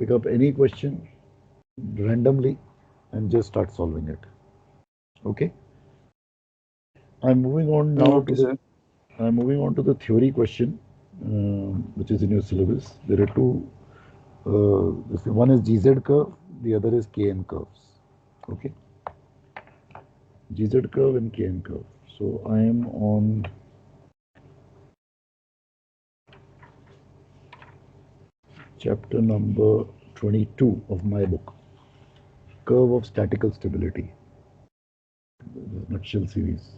pick up any question randomly and just start solving it. Okay. I'm moving on now Okay, to the sir. I'm moving on to the theory question, which is in your syllabus. There are two. One is GZ curve, the other is KN curves. Okay, GZ curve and KN curve. So I am on chapter number 22 of my book, Curve of Statical Stability, the nutshell series.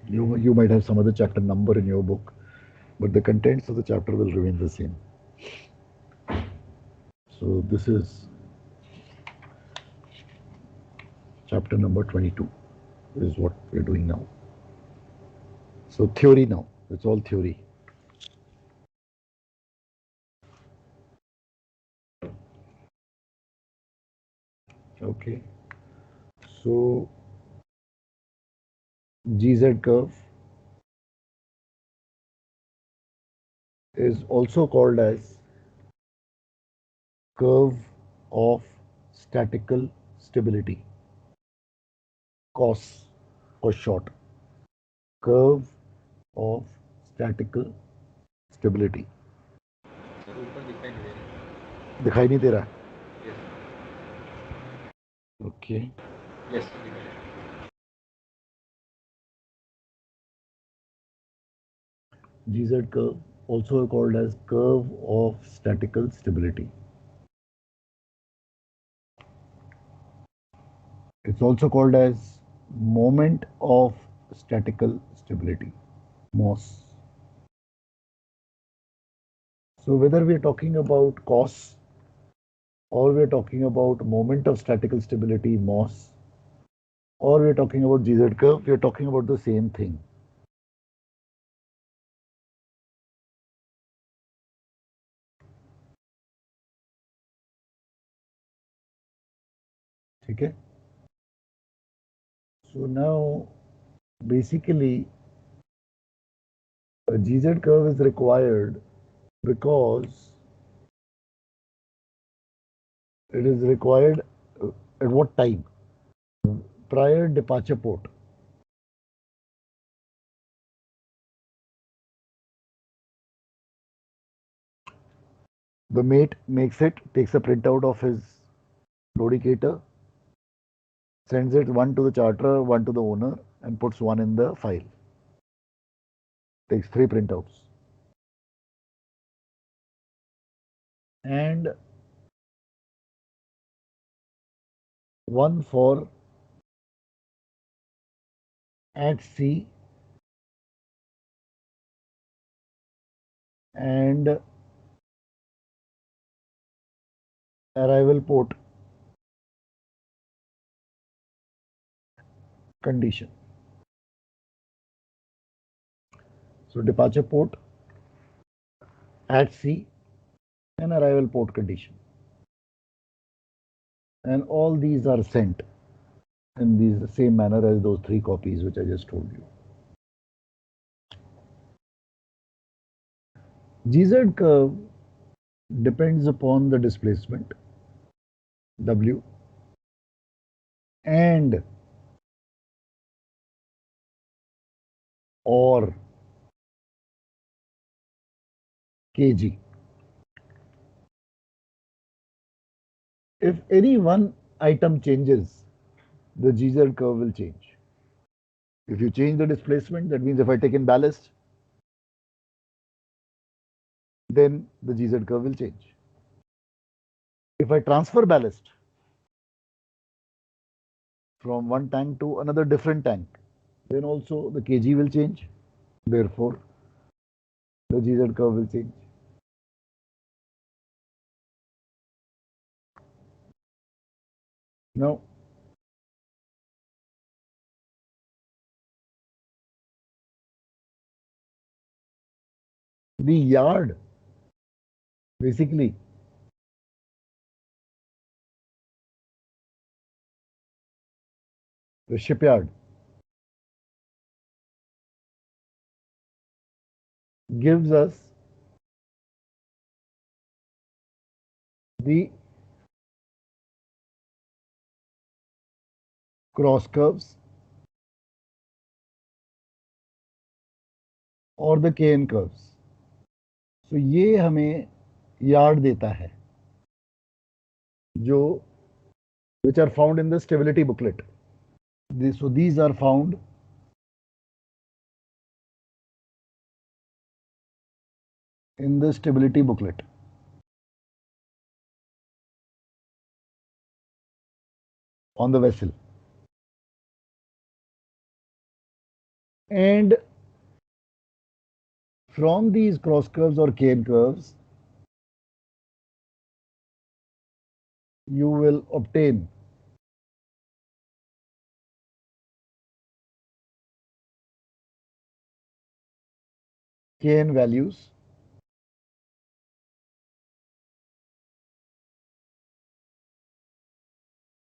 You might have some other chapter number in your book, but the contents of the chapter will remain the same. So this is chapter number 22 is what we're doing now. So theory now, it's all theory. Okay, so GZ curve is also called as curve of statical stability, COS for short, curve of statical stability. Sir ऊपर दिखाई नहीं दे रहा। दिखाई नहीं दे रहा? Yes okay, yes दिखाई दे रहा। GZ curve also called as curve of statical stability. It's also called as moment of statical stability, MOS. So whether we are talking about COS or we are talking about moment of statical stability, MOS, or we are talking about GZ curve, we are talking about the same thing. Okay. So now basically a GZ curve is required because it is required at what time? Prior departure port. The mate makes it, takes a printout of his Lodicator, sends it one to the charterer, one to the owner, and puts one in the file. Takes three printouts. And one for at sea and arrival port condition. So departure port, at sea, and arrival port condition. And all these are sent in the same manner as those three copies which I just told you. GZ curve depends upon the displacement W and or kg. If any one item changes, the GZ curve will change. If you change the displacement, that means if I take in ballast, then the GZ curve will change. If I transfer ballast from one tank to another different tank, then also the kg will change. Therefore, the GZ curve will change. Now, the yard basically the shipyard gives us the cross curves और the cane curves. सो ये हमें yard देता है जो which are found in the stability booklet. So these are found in the stability booklet. On the vessel. And from these cross curves or cane curves, you will obtain Kn values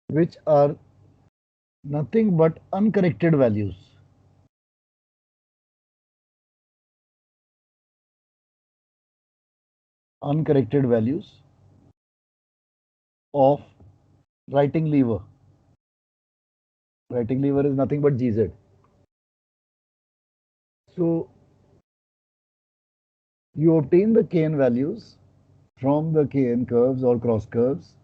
which are nothing but uncorrected values. Uncorrected values of writing lever. Writing lever is nothing but GZ. So you obtain the Kn values from the Kn curves or cross curves.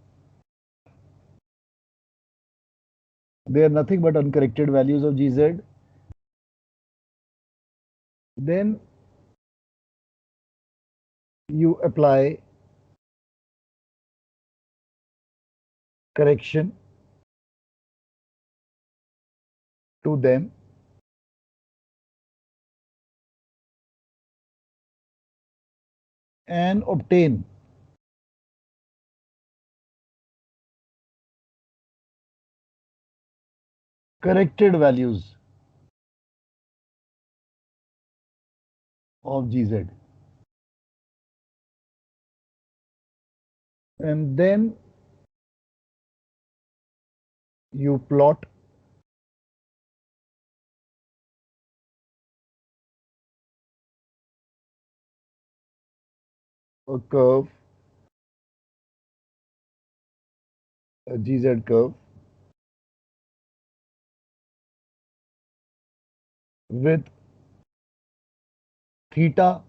They are nothing but uncorrected values of GZ. Then you apply correction to them and obtain corrected values of GZ. And then you plot a curve, a GZ curve with theta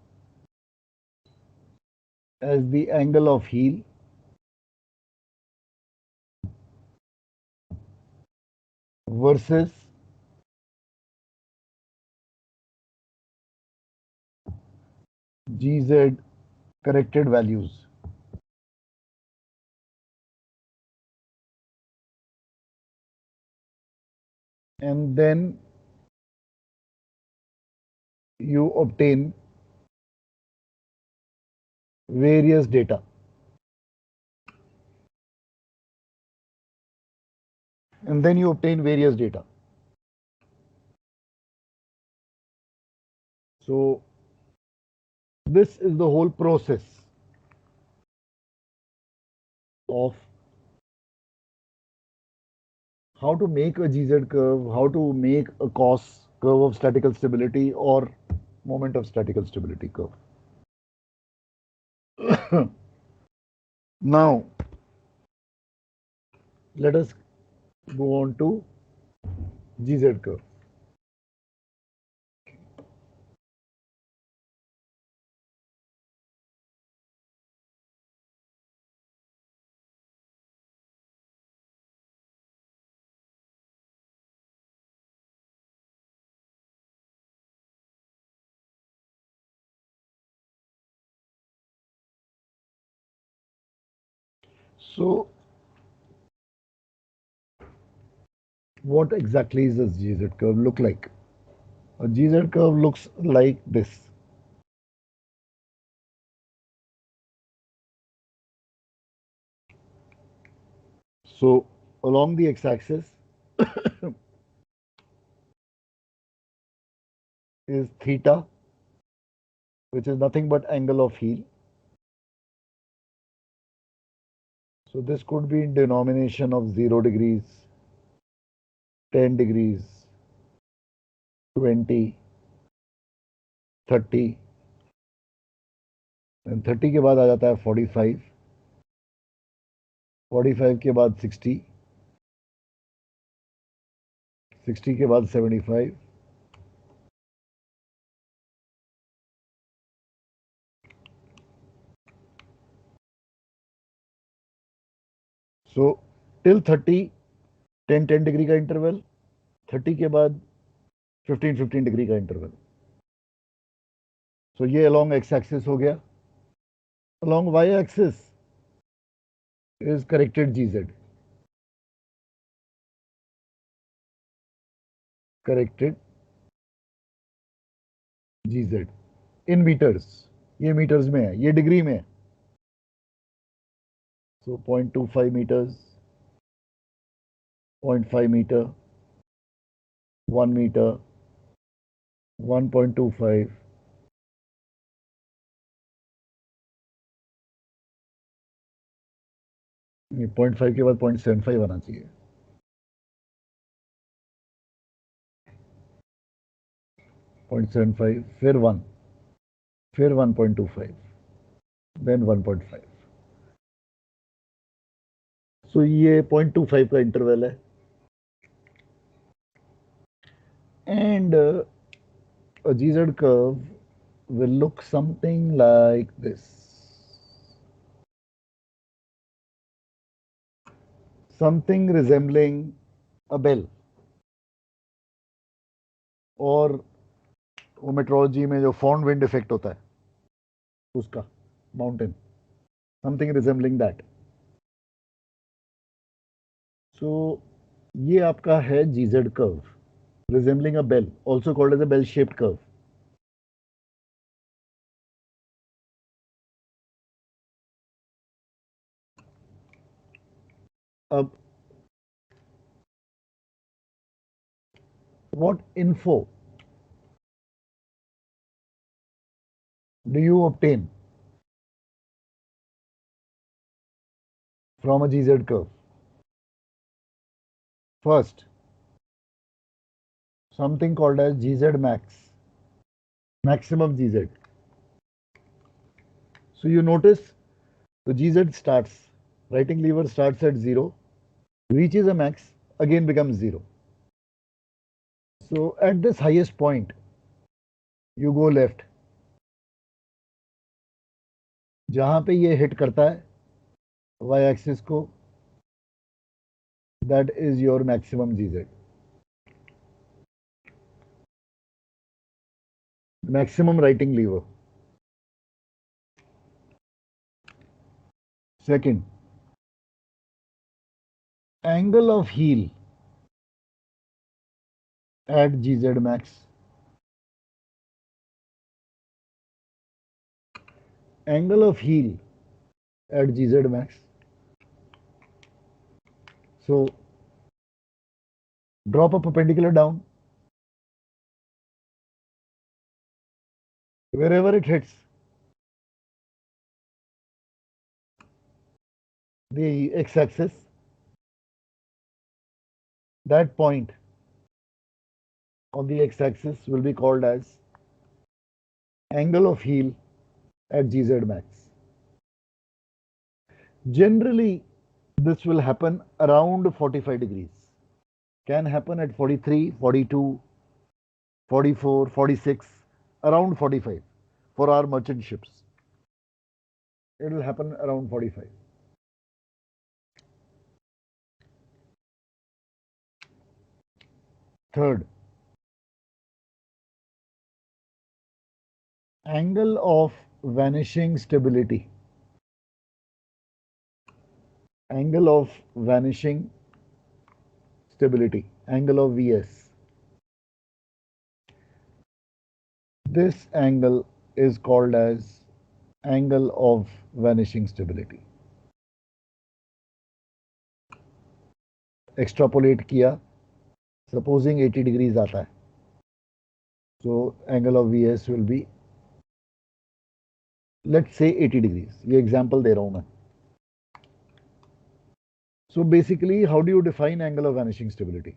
as the angle of heel versus GZ corrected values. And then you obtain various data. And then you obtain various data. So this is the whole process of how to make a GZ curve, how to make a cos curve of statical stability or moment of statical stability curve. Now, let us go on to GZ curve. So, what exactly does GZ curve look like? A GZ curve looks like this. So, along the x-axis is theta, which is nothing but angle of heel. So, this could be in denomination of 0 degrees, 10 degrees, 20, 30, and 30 के बाद आ जाता है 45, 45 के बाद 60, 60 के बाद 75, so till 30 10 degree का interval, 30 के बाद 15 डिग्री का इंटरवल। सो ये अलोंग एक्स एक्सिस हो गया। Along y axis is corrected GZ, corrected GZ in meters, ये meters में है, ये डिग्री में है। So 0.25 meters, 0.5 meter, 1 meter, 1.25, ये 0.5 के बाद 0.75 आना चाहिए। 0.75, फिर 1, फिर 1.25, देन 1.5। सो ये 0.25 का इंटरवल है। And a GZ curve will look something like this. Something resembling a bell, और वो मेट्रोलॉजी में जो फॉर्न विंड इफेक्ट होता है उसका, mountain, something resembling that. So ये आपका है GZ curve, resembling a bell, also called as a bell shaped curve. अब what info do you obtain from a GZ curve? First, something called as GZ max, maximum GZ. So you notice the GZ starts, writing lever starts at 0, reaches a max, again becomes 0. So at this highest point, you go left. जहां पे ये hit करता है y axis को, that is your maximum GZ. Maximum writing lever. Second, angle of heel at GZ max. Angle of heel at GZ max. So drop a perpendicular down. Wherever it hits the x-axis, that point on the x-axis will be called as angle of heel at GZ max. Generally, this will happen around 45 degrees. Can happen at 43, 42, 44, 46, around 45 for our merchant ships. It will happen around 45. Third, angle of vanishing stability. Angle of vanishing stability, angle of VS. This angle is called as angle of vanishing stability. Extrapolate किया, supposing 80 degrees आता है, so angle of VS will be, let's say 80 degrees. ये example दे रहा हूं मैं. So basically, how do you define angle of vanishing stability?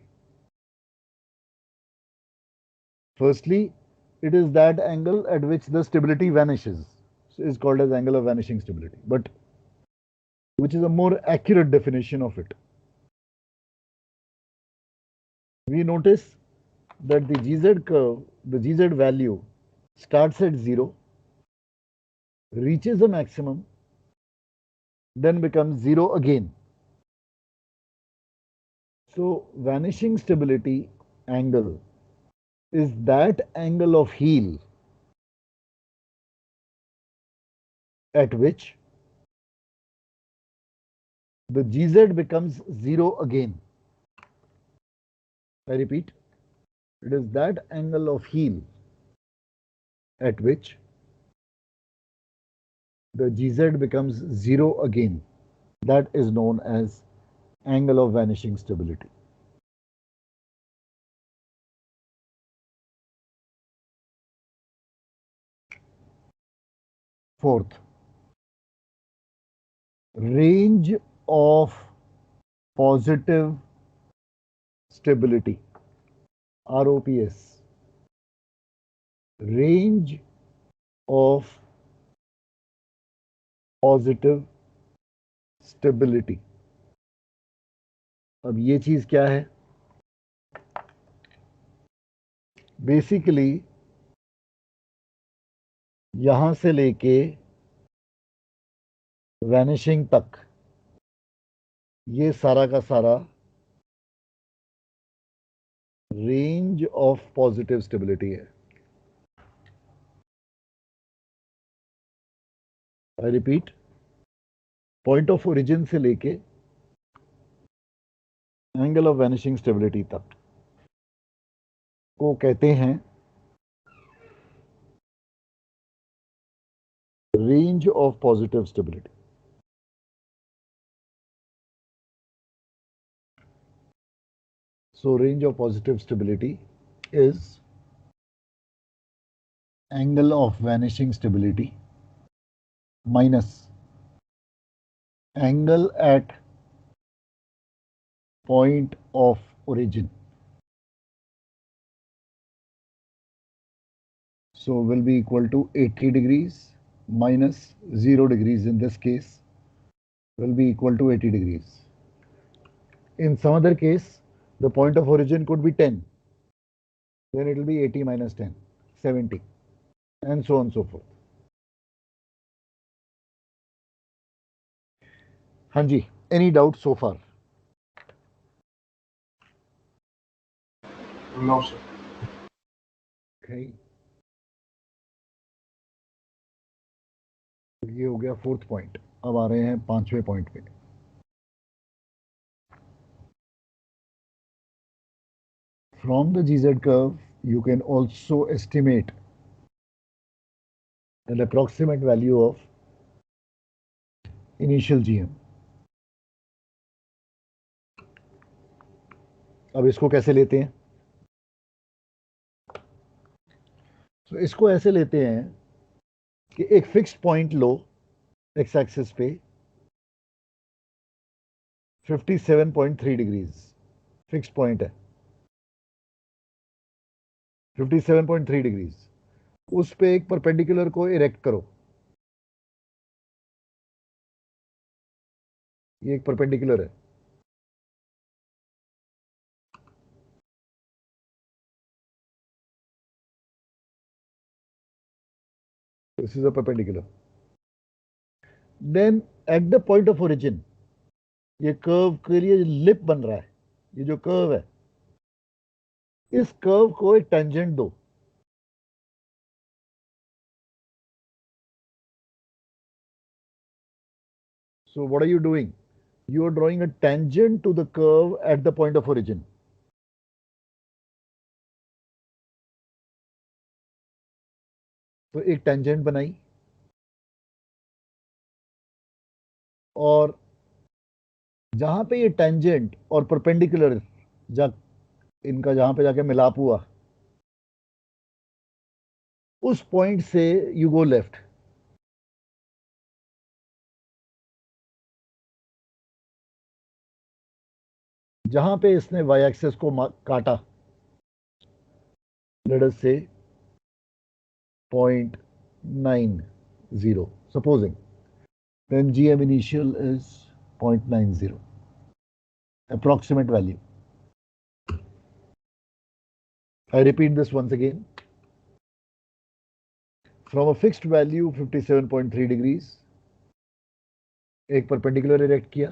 Firstly, it is that angle at which the stability vanishes. So is called as angle of vanishing stability. But which is a more accurate definition of it. We notice that the GZ curve, the GZ value starts at 0, reaches a maximum, then becomes 0 again. So vanishing stability angle is that angle of heel at which the GZ becomes 0 again. I repeat, it is that angle of heel at which the GZ becomes 0 again. That is known as angle of vanishing stability. Fourth, range of positive stability, ROPS. Range of positive stability. अब ये चीज क्या है? Basically यहां से लेके vanishing तक ये सारा का सारा रेंज ऑफ पॉजिटिव स्टेबिलिटी है. I repeat, point of origin से लेके एंगल ऑफ वैनिशिंग स्टेबिलिटी तक को कहते हैं range of positive stability. So range of positive stability is angle of vanishing stability minus angle at point of origin. So will be equal to 80 degrees minus 0 degrees in this case will be equal to 80 degrees. In some other case, the point of origin could be 10. Then it will be 80 minus 10, 70, and so on and so forth. Hanji, any doubt so far? No, sir. Okay. ये हो गया fourth point. अब आ रहे हैं पांचवें point पे. From the GZ curve, you can also estimate an approximate value of initial GM. अब इसको कैसे लेते हैं? तो इसको ऐसे लेते हैं कि एक फिक्स्ड पॉइंट लो एक्स एक्सिस पे 57.3 डिग्रीज फिक्स्ड पॉइंट है. 57.3 डिग्रीज. उस पे एक परपेंडिकुलर को इरेक्ट करो. ये एक परपेंडिकुलर है. This is a perpendicular. Then at the point of origin, ये कर्व के लिए लिप बन रहा है. ये जो कर्व है, इस कर्व को एक टेंजेंट दो. So what are you doing? You are drawing a tangent to the curve at the point of origin. तो एक टेंजेंट बनाई और जहां पे ये टेंजेंट और परपेंडिकुलर इनका जहां पे जाके मिलाप हुआ, उस पॉइंट से यू गो लेफ्ट. जहां पे इसने वाई एक्सिस को काटा, लेट अस से 0.90, supposing, then GM initial is 0.90. Approximate value. I repeat this once again. From a fixed value 57.3 degrees, एक परपेंडिकुलर इरेक्ट किया,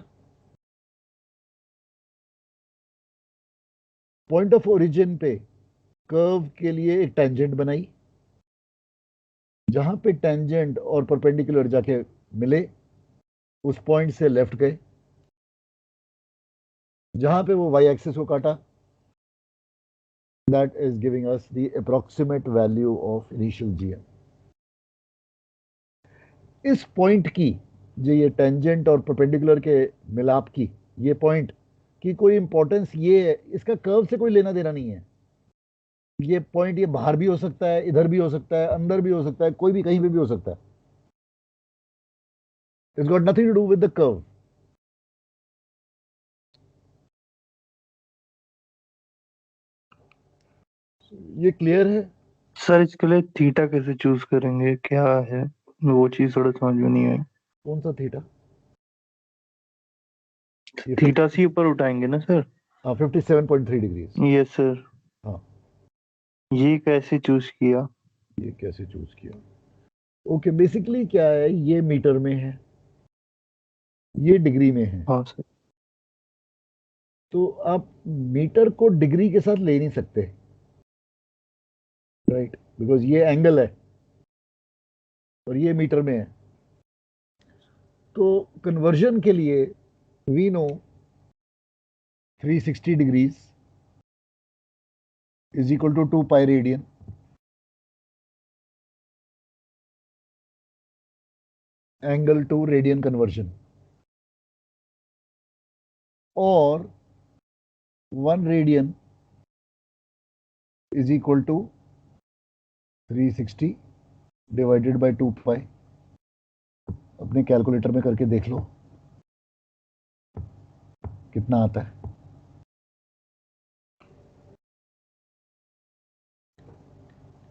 पॉइंट ऑफ ओरिजिन पे कर्व के लिए एक टेंजेंट बनाई, जहां पे टेंजेंट और परपेंडिकुलर जाके मिले, उस पॉइंट से लेफ्ट गए, जहां पे वो वाई एक्सिस को काटा, that is giving us the approximate value of initial GM. इस पॉइंट की, जो ये टेंजेंट और परपेंडिकुलर के मिलाप की, ये पॉइंट की कोई इंपॉर्टेंस ये है, इसका कर्व से कोई लेना देना नहीं है. ये पॉइंट ये बाहर भी हो सकता है, इधर भी हो सकता है, अंदर भी हो सकता है, कोई भी कहीं पे भी हो सकता है. It's got nothing to do with the curve. ये क्लियर है? सर इसके लिए थीटा कैसे चूज करेंगे, क्या है वो चीज थोड़ा समझ में नहीं आई. कौन सा थीटा? थीटा से ऊपर उठाएंगे ना सर? हाँ, 57.3 डिग्रीज. Yes sir. हाँ. ये कैसे चूज किया? ये कैसे चूज किया? ओके, बेसिकली क्या है, ये मीटर में है, ये डिग्री में है. हाँ सर. तो आप मीटर को डिग्री के साथ ले नहीं सकते, राइट? बिकॉज ये एंगल है और ये मीटर में है. तो कन्वर्जन के लिए we know 360 degrees is equal to 2 pi radian. Angle to radian conversion, और 1 radian is equal to 360 divided by 2 pi. अपने कैलकुलेटर में करके देख लो कितना आता है.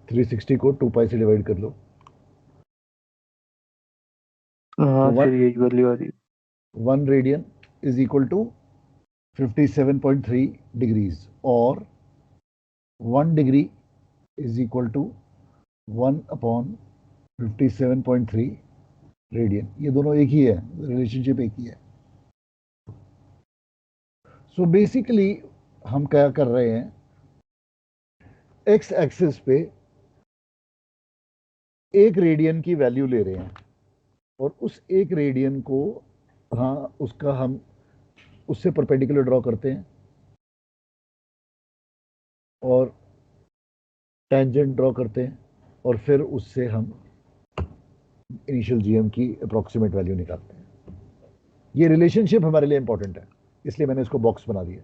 360 को 2 पाई से डिवाइड कर लो. हाँ तो सर यही वैल्यू आ रही है. 1 radian is equal to 57.3 degrees, और 1 degree is equal to 1 upon 57.3 radian. ये दोनों एक ही है, रिलेशनशिप एक ही है. सो बेसिकली हम क्या कर रहे हैं, एक्स एक्सिस पे एक रेडियन की वैल्यू ले रहे हैं, और उस एक रेडियन को, हाँ, उसका हम उससे परपेंडिकुलर ड्रॉ करते हैं और टेंजेंट ड्रॉ करते हैं, और फिर उससे हम इनिशियल जीएम की अप्रोक्सीमेट वैल्यू निकालते हैं. ये रिलेशनशिप हमारे लिए इंपॉर्टेंट है, इसलिए मैंने इसको बॉक्स बना दिया.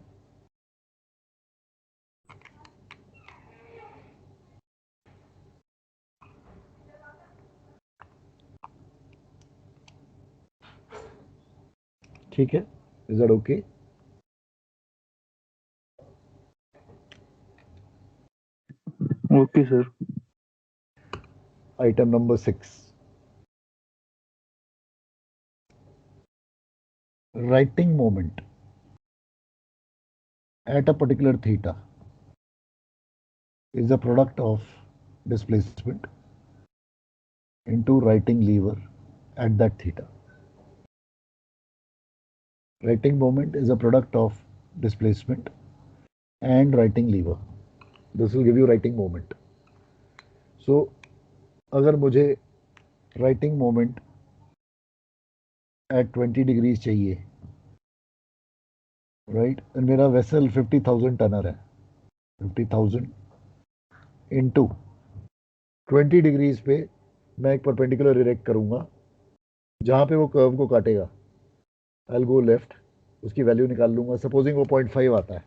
ठीक है? Is that okay? Okay sir. Item number 6. Writing moment at a particular theta is a product of displacement into writing lever at that theta. Writing moment is a product of displacement and writing lever. This will give you writing moment. So, अगर मुझे writing moment at 20 degrees चाहिए, right? And मेरा vessel 50,000 टनर है, 50,000 into 20 degrees पे मैं एक perpendicular erect करूंगा, जहां पे वो कर्व को काटेगा. आई विल गो लेफ्ट, उसकी वैल्यू निकाल लूंगा. सपोजिंग वो 0.5 आता है,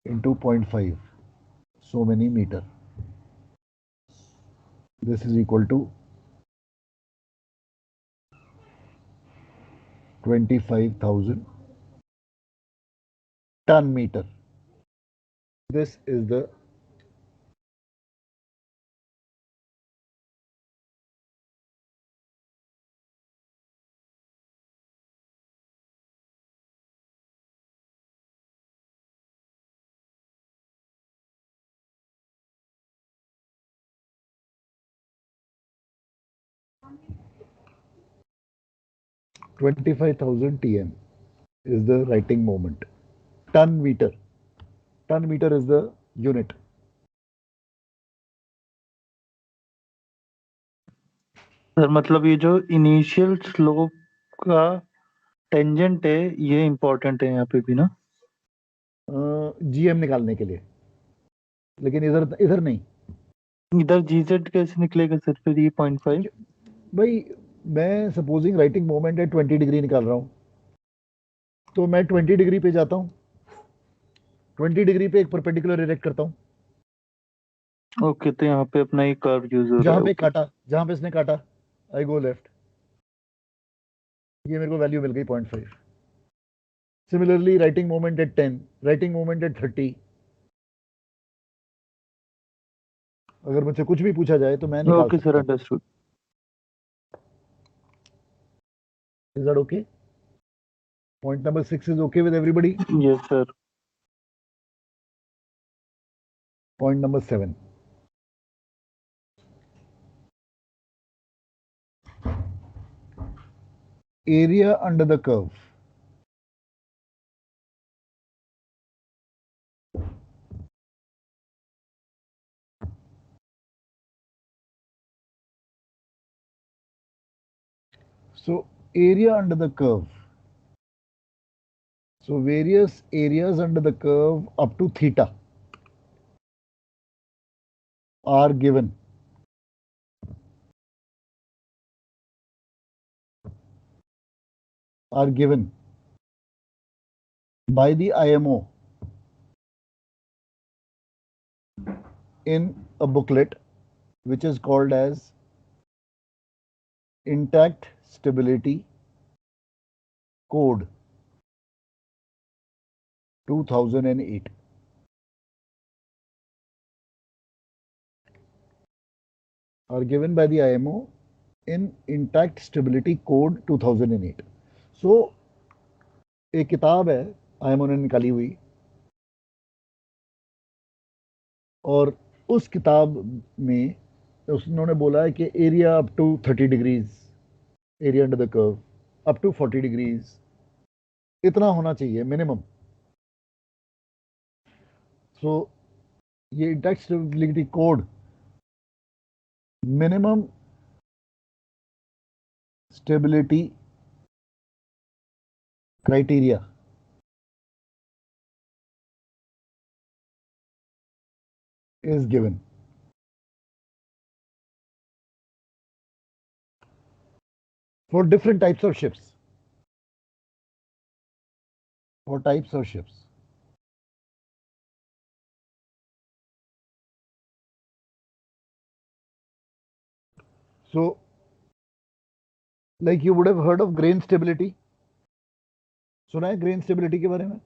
into 0.5, so many metre. This is equal to 25,000 ton metre. This is the 25,000 TM is the writing moment. Ton meter is the unit. Sir मतलब ये जो इनिशियल स्लोप का टेंजेंट है ये इम्पोर्टेंट है यहाँ पे भी ना। GM निकालने के लिए, लेकिन इधर इधर नहीं इधर जीजेड कैसे निकलेगा सर फिर ये 0.5। भाई। मैं सपोजिंग राइटिंग मोमेंट है 20 डिग्री निकाल रहा हूँ, तो मैं 20 डिग्री पे जाता हूँ, 20 डिग्री पे एक परपेंडिकुलर इरेक्ट करता हूँ। ओके तो यहाँ पे अपना ये कर्व यूज हो रहा जहां है। पे ओके काटा, जहां पे इसने काटा, आई गो लेफ्ट, ये मेरे को वैल्यू मिल गई 0.5। Similarly writing moment at 10, writing moment at 30, अगर मुझसे कुछ भी पूछा जाए तो मैं निकाल ओके सर सकता हूँ। Understood. Is that okay? Point number 6 is okay with everybody. Yes sir. Point number 7. Area under the curve. So area under the curve. So various areas under the curve up to theta are given. Are given by the IMO in a booklet which is called as Intact Stability Code 2008. Are given by the IMO in Intact Stability Code 2008. So एक किताब है IMO ने निकाली हुई, और उस किताब में उन्होंने बोला है कि area up to 30 degrees, area under the curve up to 40 degrees, इतना होना चाहिए मिनिमम। सो ये intact stability code minimum stability criteria is given for different types of ships. For types of ships. So, like you would have heard of grain stability. सुना है grain stability के बारे में?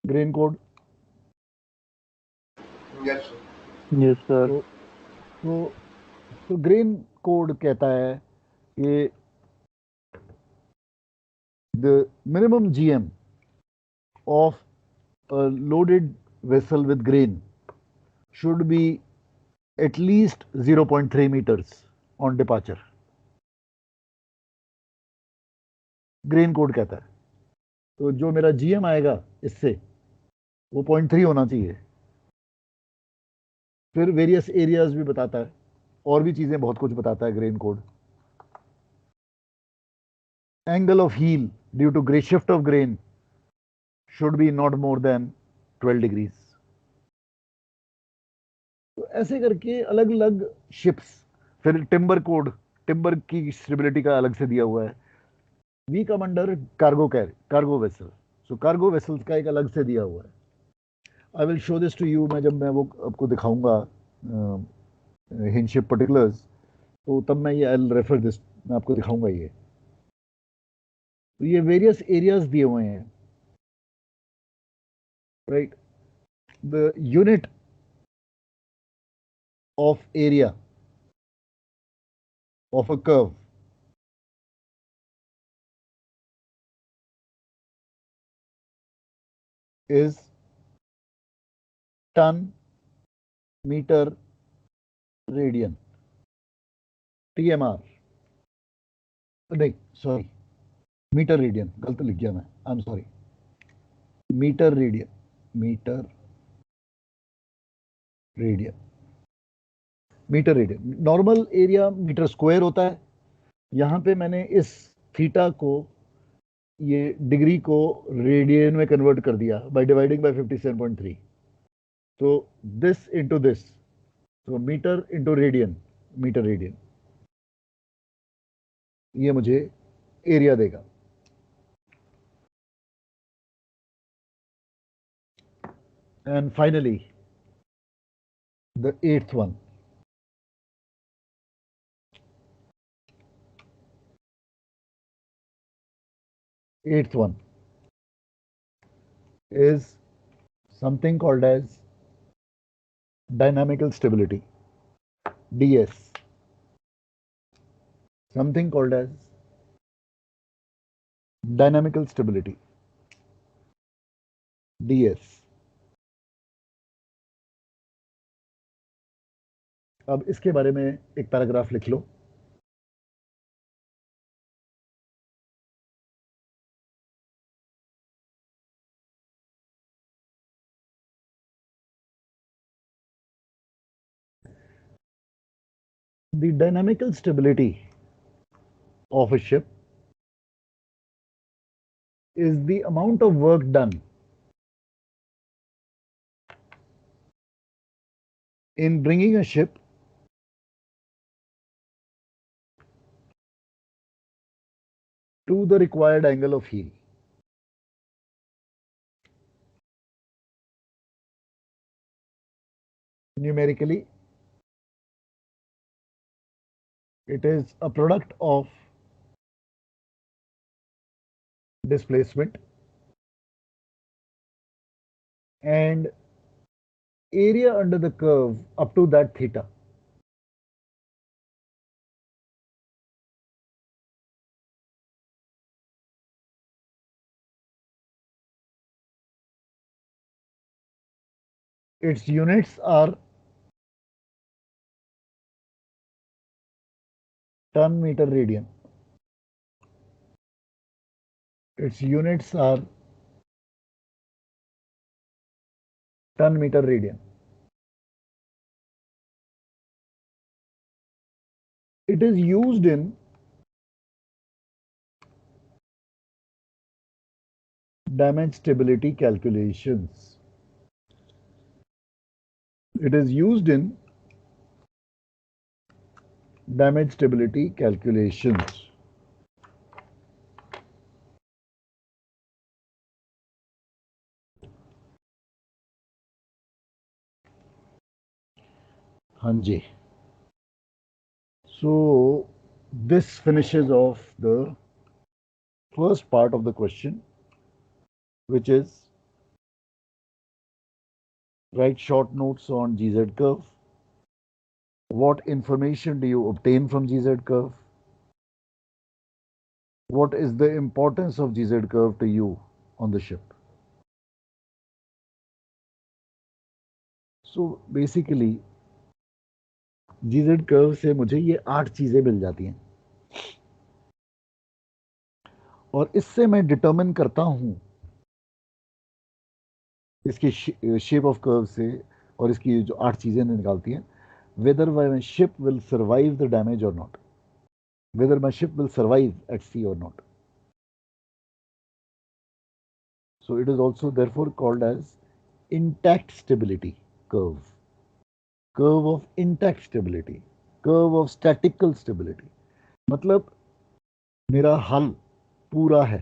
Grain code. Yes, sir. Yes sir. तो grain code कहता है कि the minimum GM of a loaded vessel with grain should be at least 0.3 meters on departure. Grain code कहता है। तो जो मेरा GM आएगा इससे वो 0.3 होना चाहिए। फिर वेरियस एरियाज भी बताता है, और भी चीजें बहुत कुछ बताता है grain code. Angle of heel due to grain shift of grain should be not more than 12 degrees. तो ऐसे करके अलग अलग शिप्स। फिर टिम्बर कोड, टिम्बर की स्टेबिलिटी का अलग से दिया हुआ है। We come under cargo vessel. So cargo vessels का एक अलग से दिया हुआ है। I will show this to you. मैं वो आपको दिखाऊंगा हिंज शिप पर्टिकुलर्स, तो तब मैं ये आई रेफर दिस, मैं आपको दिखाऊंगा ये। तो ये वेरियस एरियाज दिए हुए हैं, right. The unit of area of a curve is ton meter radian, TMR. नहीं सॉरी, मीटर रेडियन, गलत लिख गया मैं, I am sorry, metre radian, metre radian, metre radian. Normal area metre square होता है, यहाँ पे मैंने इस थीटा को, ये डिग्री को रेडियन में कन्वर्ट कर दिया बाय डिवाइडिंग बाय 57.3। तो दिस इंटू दिस, तो metre into radian, metre radian, ये मुझे एरिया देगा। And finally the eighth one, eighth one is something called as dynamical stability, ds, something called as dynamical stability, ds। अब इसके बारे में एक पैराग्राफ लिख लो। The dynamical stability of a ship is the amount of work done in bringing a ship to the required angle of heel. Numerically, it is a product of displacement and area under the curve up to that theta. Its units are ton meter radian. Its units are ton meter radian. It is used in damage stability calculations. It is used in damage stability calculations. Hanji. So this finishes off the first part of the question, which is write short notes on GZ curve. What information do you obtain from GZ curve? What is the importance of GZ curve to you on the ship? So basically GZ curve से मुझे ये 8 चीजें मिल जाती हैं और इससे मैं determine करता हूं इसकी शेप ऑफ कर्व से, और इसकी जो 8 चीजें निकालती हैं, whether my ship will survive the damage or not, whether my ship will survive at sea or not. So it is also therefore called as intact stability curve, curve of intact stability, curve of statical stability. मतलब मेरा हल पूरा है,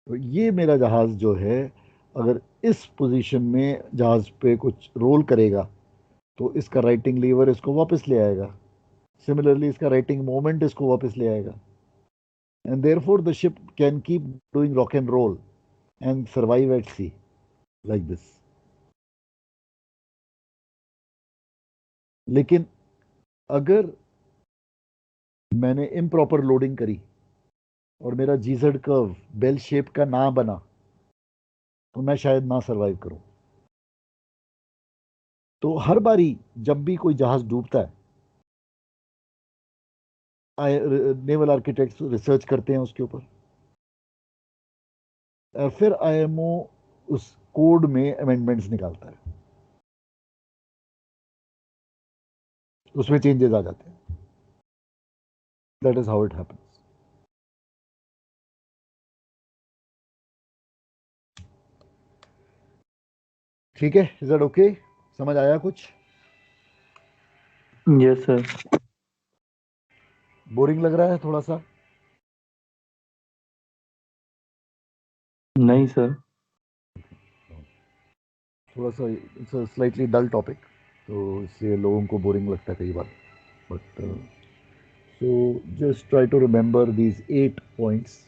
तो ये मेरा जहाज जो है अगर इस पोजीशन में जहाज पे कुछ रोल करेगा तो इसका राइटिंग लीवर इसको वापस ले आएगा, सिमिलरली इसका राइटिंग मोमेंट इसको वापस ले आएगा, and therefore the ship can keep doing rock and roll and survive at sea like this. लेकिन अगर मैंने इम्प्रॉपर लोडिंग करी और मेरा जीजेड कर्व बेल शेप का ना बना तो मैं शायद ना सरवाइव करूं। तो हर बारी जब भी कोई जहाज डूबता है नेवल आर्किटेक्ट्स रिसर्च करते हैं उसके ऊपर, और फिर आईएमओ उस कोड में अमेंडमेंट्स निकालता है, उसमें चेंजेस आ जाते हैं. That is how it happens. ठीक है, इज दैट ओके? समझ आया कुछ? Yes sir. बोरिंग लग रहा है थोड़ा सा? नहीं सर. थोड़ा सा it's a slightly dull topic, तो इसलिए लोगों को बोरिंग लगता है कई बार. But so just try to remember these 8 points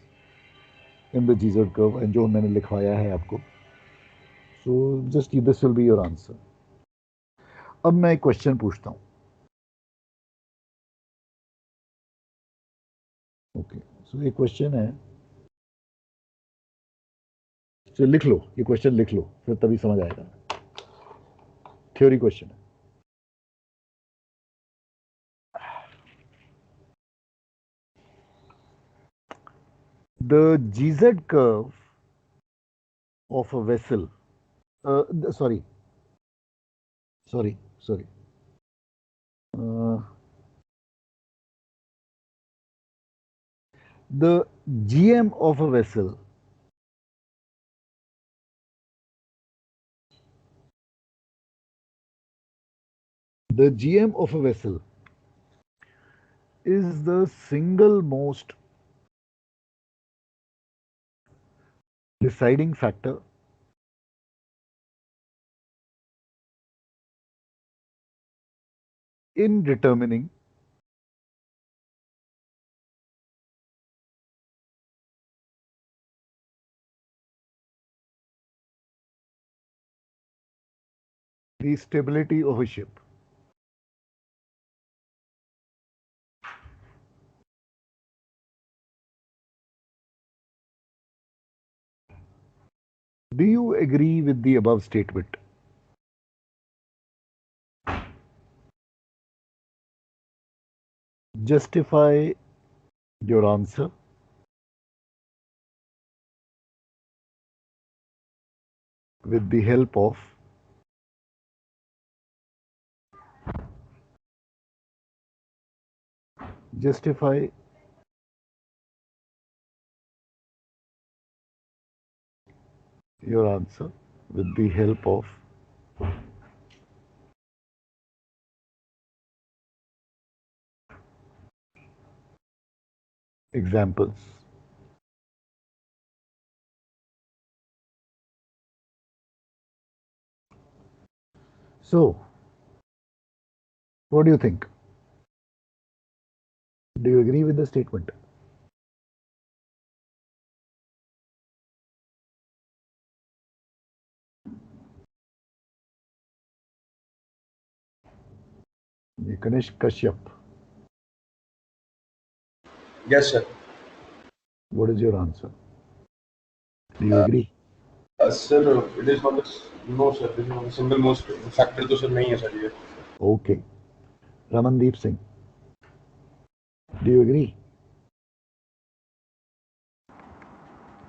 in the GZ curve, and जो मैंने लिखवाया है आपको. So just this will be your answer. अब मैं एक क्वेश्चन पूछता हूँ. ओके, सो ये क्वेश्चन है, तो लिख लो, ये क्वेश्चन लिख लो, फिर तभी समझ आएगा. थ्योरी क्वेश्चन है. The GZ curve of a vessel, sorry, sorry. Uh, the GM of a vessel is the single most deciding factor in determining the stability of a ship. Do you agree with the above statement? Justify your answer with the help of justify your answer with the help of examples. So, what do you think? Do you agree with the statement? Ganesh Kashyap, Yes, sir. what is your answer? Do you agree? Sir, it is not no, sir. This is not the single most factor तो sir नहीं है sir ये. Okay. Ramandeep Singh, do you agree?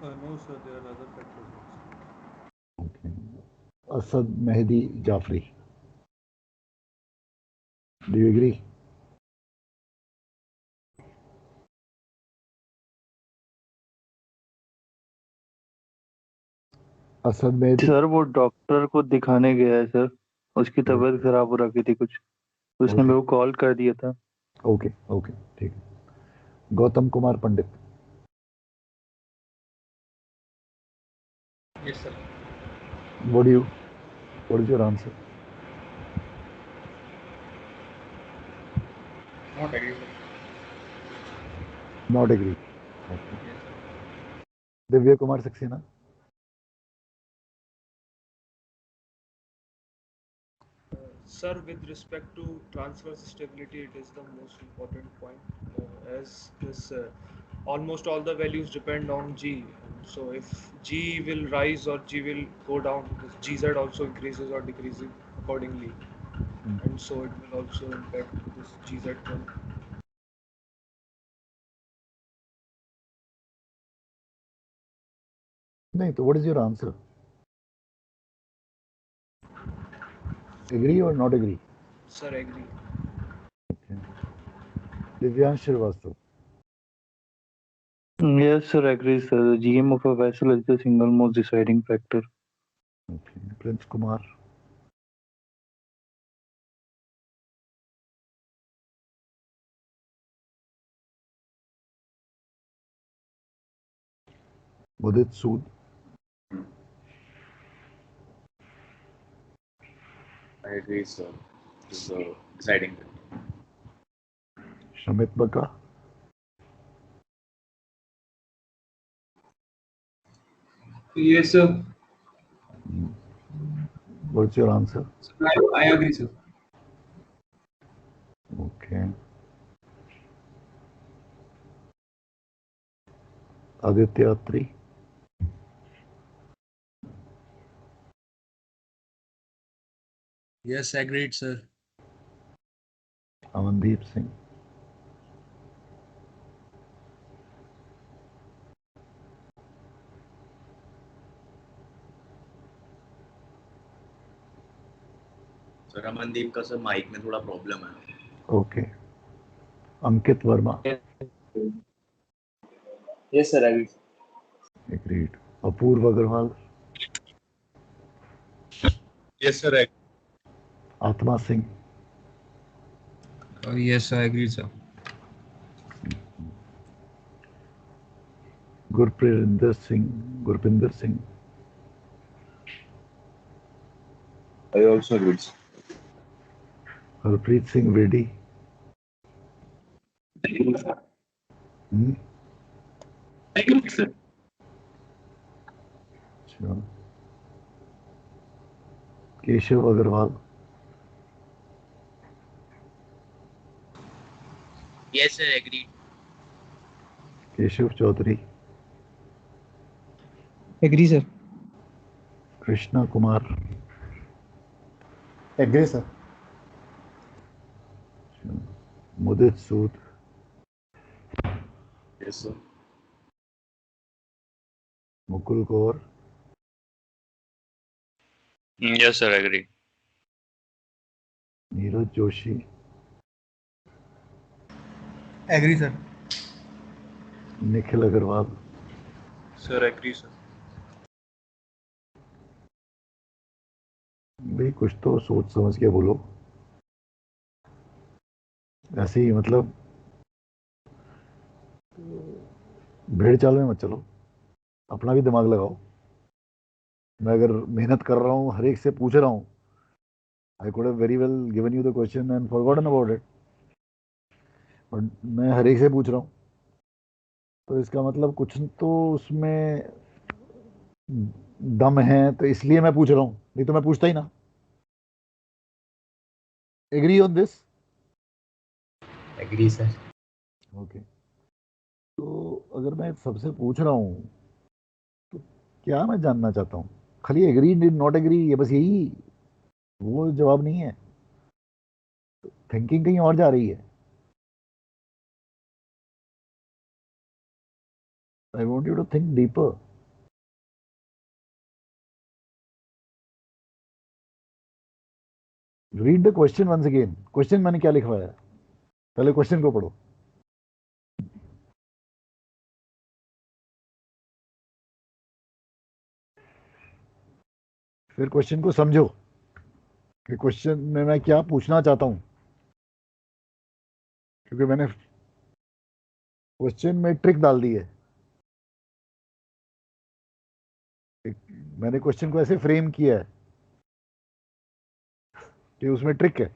No, sir, there are other factors also. Okay. Asad Mehdi Jafri, do you agree? Asad Mehdi, sir वो doctor को दिखाने गया है sir, उसकी तबीयत खराब हो रखी थी कुछ, उसने Okay. मेरे को कॉल कर दिया था. ओके ओके ठीक है. Gautam Kumar Pandit, Yes, sir. what is your answer? Not agree, sir. Not agree. Okay. Yes, sir. Divya Kumar Saxena, Sir, with respect to transverse stability, it is the most important point, as this almost all the values depend on G. So if G will rise or G will go down, this GZ also increases or decreases accordingly, and so it will also impact this GZ curve. नहीं तो what is your answer? Agree और not agree? Sir, agree. Divyansh Srivastava. Yes, sir, agree, sir. The GM of a vessel is the single most deciding factor. Okay. Prince Kumar. Udit Sood. I agree, sir. This is the deciding factor. Shamit Baka. Yes, sir. What's your answer? I agree, sir. Okay. Aditya Atri. Yes, agreed, sir. Amandeep Singh. Sir Amandeep का sir mic में थोड़ा problem है. Okay. Ankit Verma. Yes, sir, I agree. Agreed. Apurva Agarwal. Yes, sir. I Atma Singh. Yes, I agree, sir. Gurpinder Singh. Gurpinder Singh. I also agree. Harpreet Singh Vedi. Hmm? Agree, sir. Sure. Keshav Agarwal. Yes, sir, agreed. Keshav Chaudhary. Agree, sir. Krishna Kumar. Agree, sir. Mudit Sood. Yes, sir. Mukul Kaur. Yes, sir, agree. Neeraj Joshi. Agree, sir. Nikhil Agarwal. Sir, agree, sir. भाई कुछ तो सोच समझ के बोलो. ऐसे ही मतलब भेड़ चाल में मत चलो. अपना भी दिमाग लगाओ. मैं अगर मेहनत कर रहा हूँ, हर एक से पूछ रहा हूँ, I could have very well given you the question and forgotten about it. और मैं हर एक से पूछ रहा हूँ, तो इसका मतलब कुछ तो उसमें दम है, तो इसलिए मैं पूछ रहा हूँ, नहीं तो मैं पूछता ही ना. Agree on this? Agree, sir. Okay. तो अगर मैं सबसे पूछ रहा हूँ तो क्या मैं जानना चाहता हूँ? खाली एग्री नॉट एग्री, ये बस यही, वो जवाब नहीं है. थिंकिंग कहीं और जा रही है. I want you to think deeper. Read the question once again. Question मैंने क्या लिखवाया है, पहले क्वेश्चन को पढ़ो. फिर क्वेश्चन को समझो कि क्वेश्चन में मैं क्या पूछना चाहता हूं, क्योंकि मैंने क्वेश्चन में ट्रिक डाल दी है. मैंने क्वेश्चन को ऐसे फ्रेम किया है कि उसमें ट्रिक है,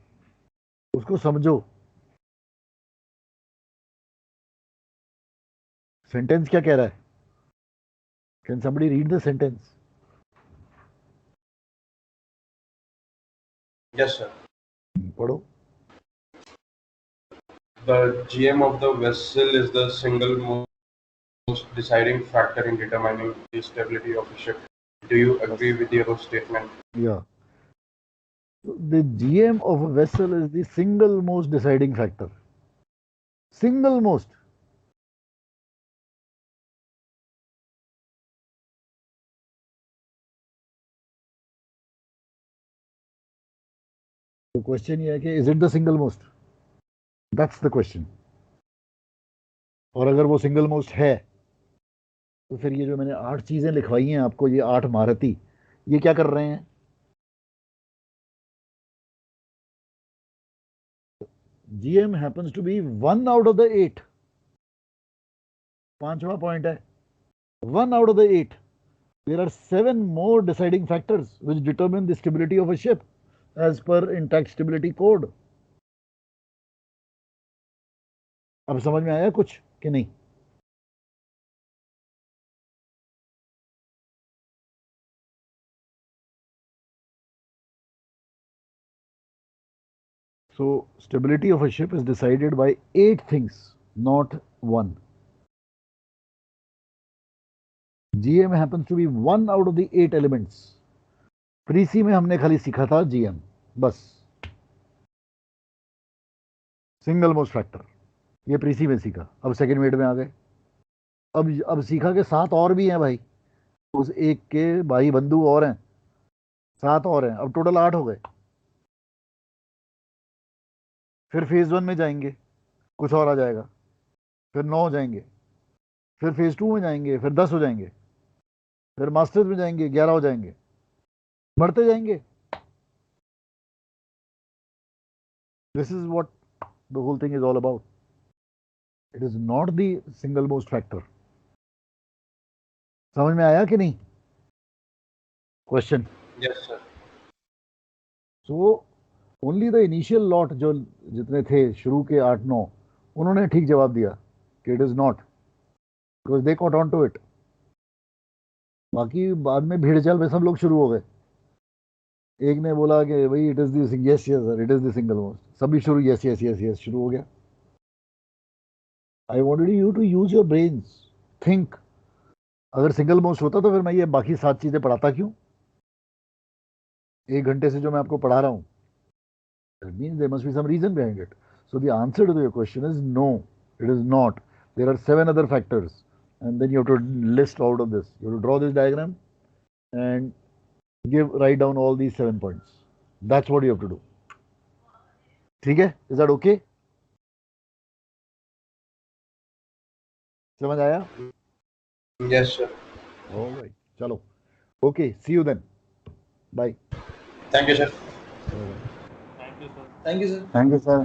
उसको समझो. सेंटेंस क्या कह रहा है? Can somebody read the sentence? Yes, sir. पढ़ो. The GM of the vessel is the single most deciding factor in determining the stability of a ship. Do you agree with the above statement? Yeah. The GM of a vessel is the single most deciding factor. Single most. तो question ये है कि is it the single most, that's the question. और अगर वो single most है तो फिर ये जो मैंने 8 चीजें लिखवाई हैं आपको, ये 8 महारथी, ये क्या कर रहे हैं? GM happens to be 1 out of the 8। 5वां पॉइंट है 1 out of the 8। There are 7 more deciding factors which determine the stability of a ship as per intact stability code। अब समझ में आया कुछ कि नहीं? So stability of a ship is decided by 8 things, not 1। GM happens to be 1 out of the 8 elements। प्रीसी में हमने खाली सीखा था GM, बस सिंगल मोस्ट फैक्टर, ये प्रीसी में सीखा। अब सेकंड मेड में आ गए, अब सीखा कि 7 और भी हैं भाई, उस एक के भाई बंधु और हैं, 7 और हैं, अब टोटल 8 हो गए। फिर फेज 1 में जाएंगे, कुछ और आ जाएगा, फिर 9 हो जाएंगे, फिर फेज 2 में जाएंगे, फिर 10 हो जाएंगे, फिर मास्टर्स में जाएंगे 11 हो जाएंगे, बढ़ते जाएंगे। This is what the whole thing is all about. It is not the single most factor. समझ में आया कि नहीं question? Yes, sir. So only the initial lot, जो जितने थे शुरू के 8-9, उन्होंने ठीक जवाब दिया कि it is not, because they caught on to it. बाकी बाद में भीड़ चाल में सब लोग शुरू हो गए। एक ने बोला कि भाई it is this, yes yes sir it is the single most, सभी शुरू यस यस यस यस शुरू हो गया। I wanted you to use your brains, think. अगर सिंगल मोस्ट होता तो फिर मैं ये बाकी 7 चीजें पढ़ाता क्यों? 1 घंटे से जो मैं आपको पढ़ा रहा हूँ, that means there must be some reason behind it। So the answer to your question is no, it is not। There are 7 other factors, and then you have to list out of this, you have to draw this diagram and write down all these 7 points। That's what you have to do। ठीक है? Is that okay? समझ आया? Yes, sir. All right, चलो, okay, see you then, bye। Thank you, sir. Bye-bye। Thank you, sir. Thank you, sir. Thank you, sir।